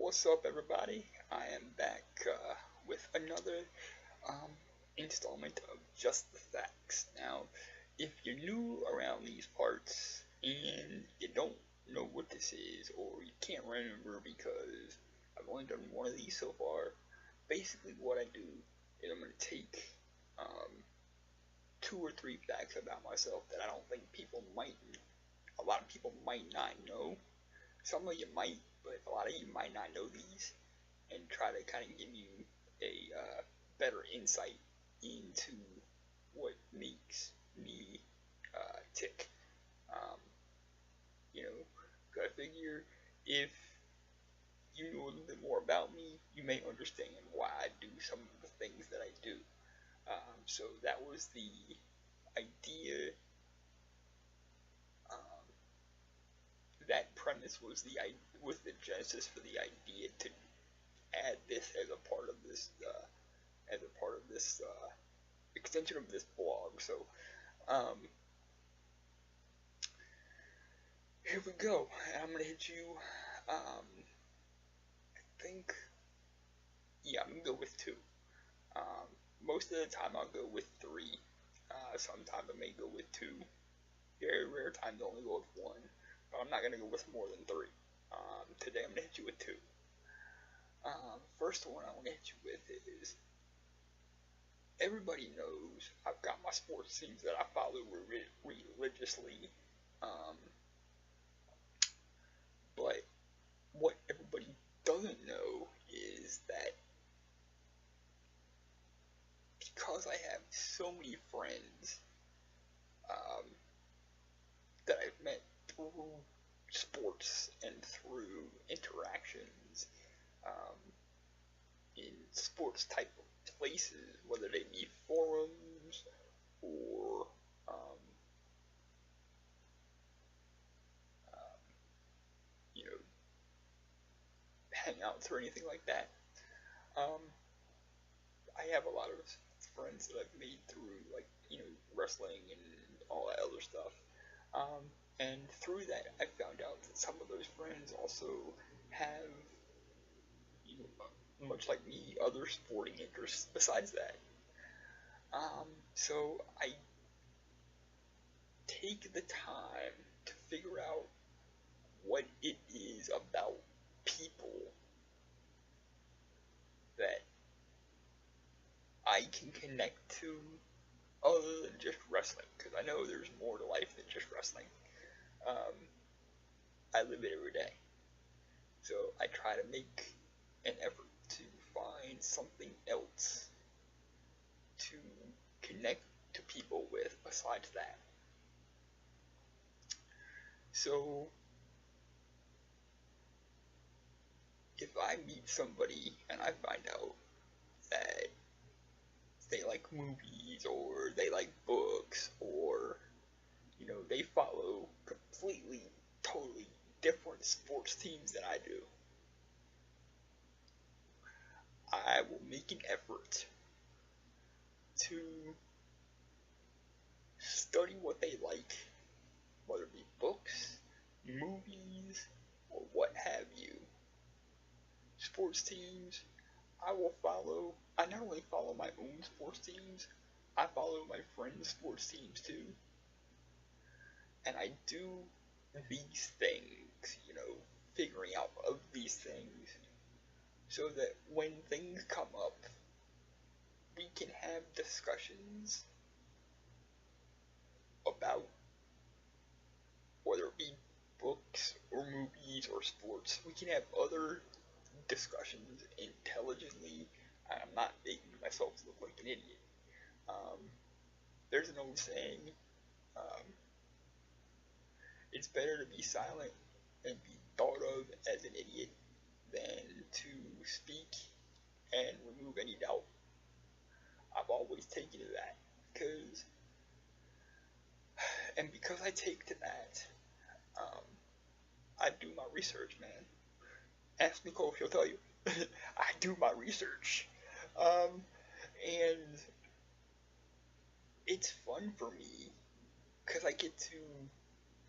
What's up, everybody? I am back with another um, installment of Just the Facts. Now, if you're new around these parts and you don't know what this is, or you can't remember because I've only done one of these so far, basically what I do is I'm going to take um, two or three facts about myself that I don't think a lot of people might not know. Some of you might, but a lot of you might not know these, and try to kind of give you a better insight into what makes me tick. Um, you know, 'cause I figure if you know a little bit more about me, you may understand why I do some of the things that I do. So that was the idea. Um, that premise was the genesis for the idea to add this as a part of this extension of this blog. So um, here we go. I'm gonna hit you. I think I'm gonna go with two. Um, Most of the time I'll go with three. Sometimes I may go with two. Very rare times I only go with one. But I'm not gonna go with more than three. Today I'm gonna hit you with two. First one I want to hit you with is everybody knows I've got my sports teams that I follow religiously. Um, but what everybody doesn't know is that because I have so many friends um, that I've met through sports and through interactions um, in sports type of places, whether they be forums or um, you know hangouts or anything like that. Um, I have a lot of friends that I've made through wrestling and all that other stuff. And through that, I found out that some of those friends also have, much like me, other sporting interests besides that. So I take the time to figure out what it is about people that I can connect to other than just wrestling, because I know there's more to life than just wrestling. Um, I live it every day. So I try to make an effort to find something else to connect to people with besides that. So if I meet somebody and I find out that they like movies or they like books or they follow completely, totally different sports teams than I do, I will make an effort to study what they like, whether it be books, movies, or what have you. Sports teams, I not only follow my own sports teams, I follow my friends' sports teams too. And I do these things, figuring out of these things, so that when things come up, we can have discussions about whether it be books or movies or sports. We can have other discussions intelligently. I'm not making myself look like an idiot. Um, there's an old saying, um, it's better to be silent and be thought of as an idiot than to speak and remove any doubt. I've always taken to that because I take to that, um, I do my research, man. Ask Nicole, she'll tell you. I do my research. Um, and it's fun for me because I get to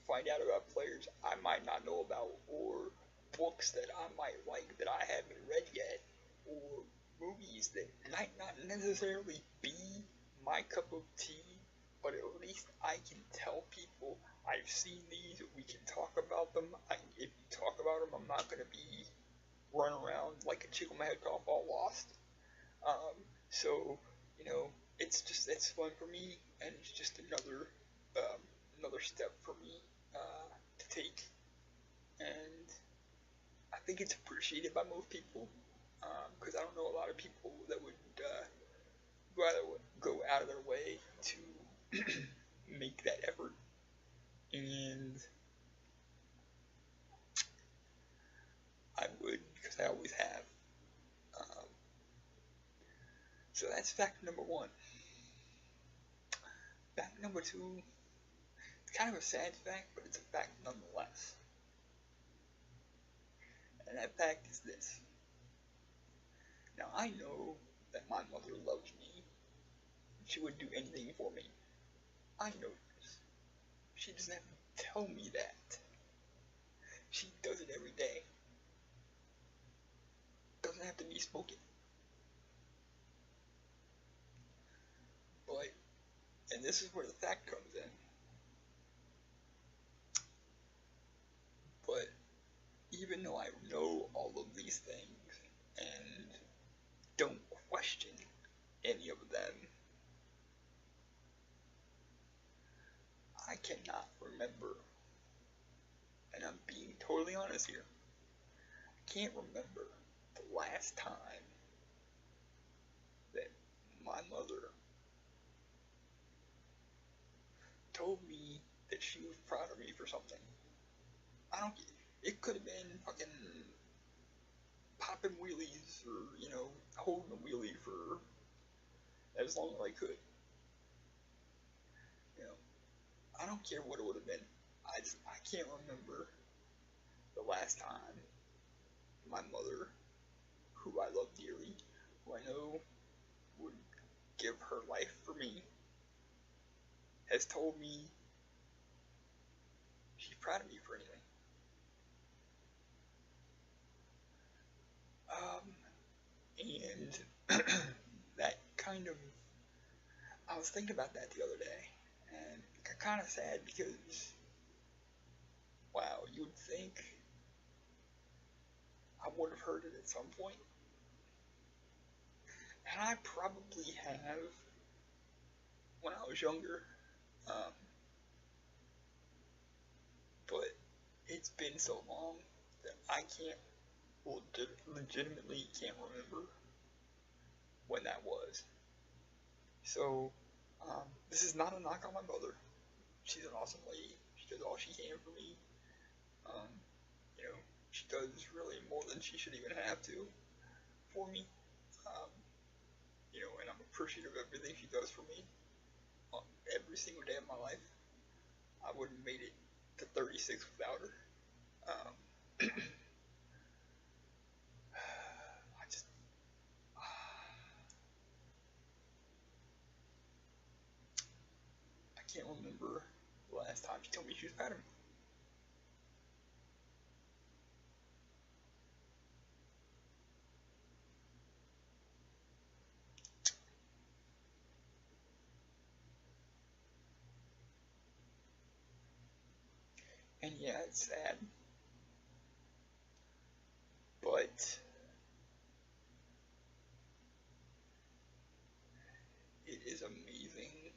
find out about players I might not know about or books that I might like that I haven't read yet, or movies that might not necessarily be my cup of tea, but at least I can tell people I've seen these, we can talk about them. If you talk about them, I'm not going to be running around like a chicken with my head off all lost. Um, so, you know, it's fun for me, and it's just another step for me to take, and I think it's appreciated by most people, because I don't know a lot of people that would go out of their way to make that effort, and I would because I always have. Um, so that's fact number one. Fact number two, it's kind of a sad fact, but it's a fact nonetheless. And that fact is this. Now I know that my mother loves me. She would do anything for me. I know this. She doesn't have to tell me that. She does it every day. Doesn't have to be spoken. But, and this is where the fact comes in. But even though I know all of these things and don't question any of them, I cannot remember, and I'm being totally honest here, I can't remember the last time that my mother told me that she was proud of me for something. I don't, it could have been fucking popping wheelies or, holding a wheelie for as long as I could. You know, I don't care what it would have been. I can't remember the last time my mother, who I love dearly, who I know would give her life for me, has told me she's proud of me for anything. And that kind of, I was thinking about that the other day, and kind of sad because, wow, you would think I would have heard it at some point, and I probably have when I was younger, um, but it's been so long that I can't, legitimately can't remember when that was. So, this is not a knock on my mother. She's an awesome lady. She does all she can for me. Um, she does really more than she should even have to for me. Um, and I'm appreciative of everything she does for me every single day of my life. I wouldn't have made it to 36 without her. Um, I just, I can't remember the last time she told me she was proud of me. And yeah, it's sad, but it is amazing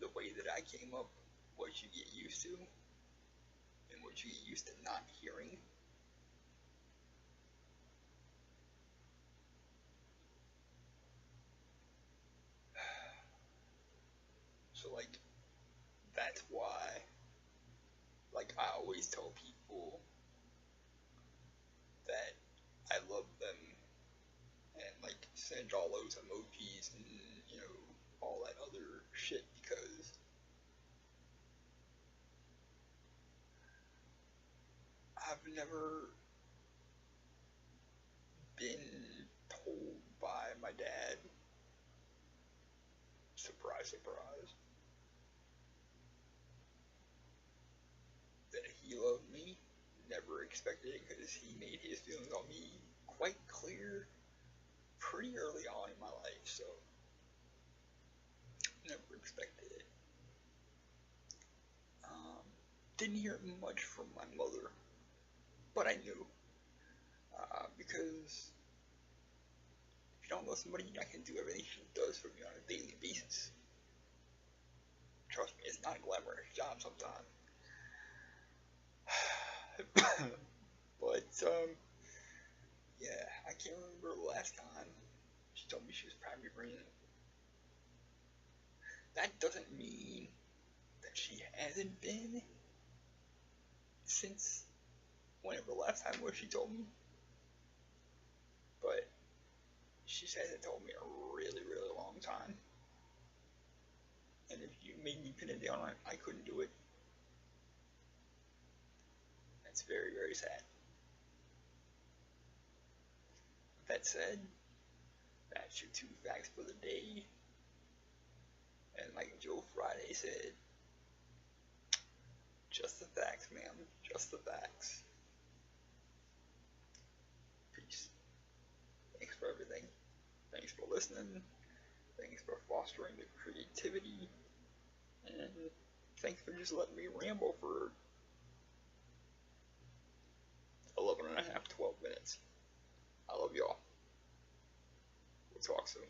the way that I came up, what you get used to, and what you get used to not hearing. So, like, that's why, like, I always tell people that I love them and, like, send all those emojis and, all that other shit because I've never been told by my dad, surprise, surprise, that he loved me. expected it because he made his feelings on me quite clear pretty early on in my life, so never expected it. Didn't hear much from my mother, but I knew, because if you don't know somebody that can do everything she does for you on a daily basis, trust me, it's not a glamorous job sometimes. But, yeah, I can't remember the last time she told me she was proud of me pregnant. That doesn't mean that she hasn't been since whenever the last time was she told me. But she hasn't told me in a really, really long time. And if you made me pin it down, I couldn't do it. That's very, very sad. That said, that's your 2 facts for the day. And like Joe Friday said, just the facts, ma'am. Just the facts. Peace. Thanks for everything. Thanks for listening. Thanks for fostering the creativity. And thanks for just letting me ramble for 11 and a half, 12 minutes. I love y'all. We'll talk soon.